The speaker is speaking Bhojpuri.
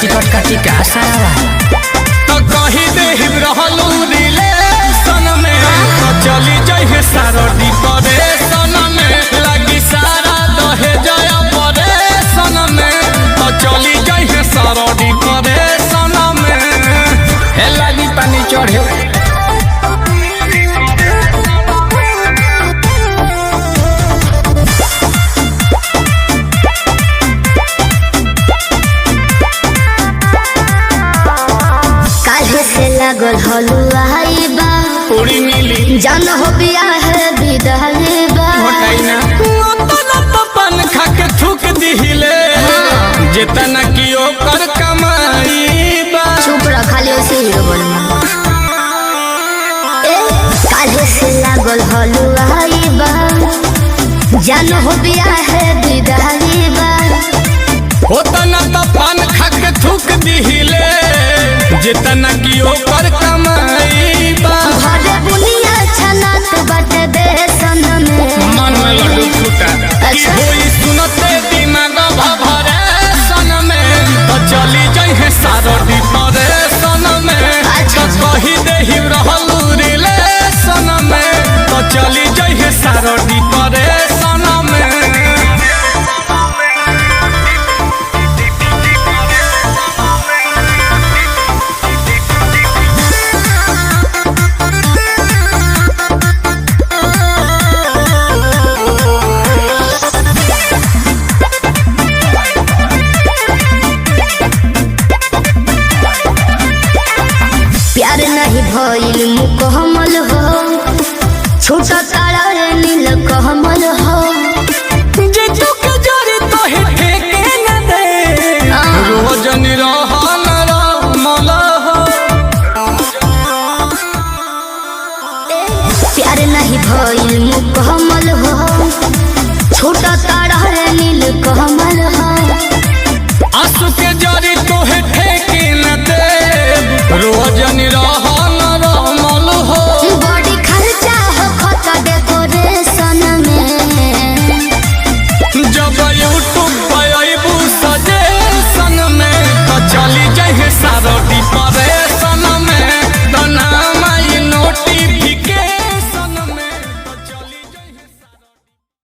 टिकट काटी का सारा तो कही दे रहलू रिलेशन में तो चली जाइए सारा डिप्रेशन में लगी सारा दहे जया परेशन में तो चली जाइए सारा डिप्रेशन में हे लगी पानी चढ़े लागल हलुआई बा पूरी मिली जान हो बिया है विदाई बा घटाइना तो पन खा के थूक दिहिले जितना कियो कर कमाई बा चुप रह खाली ऐसे ही बोल ए काहे से लागल हलुआई बा जान हो बिया है विदाई बा होता ना तो पन खा के थूक दिहिले जितना कियो कर कमाई बा भले बुनिया छनात बटे बेसन में मन में लड्डू फूटा की होई सुनते दिमाग भभरे सन में तो चली जाइए सारो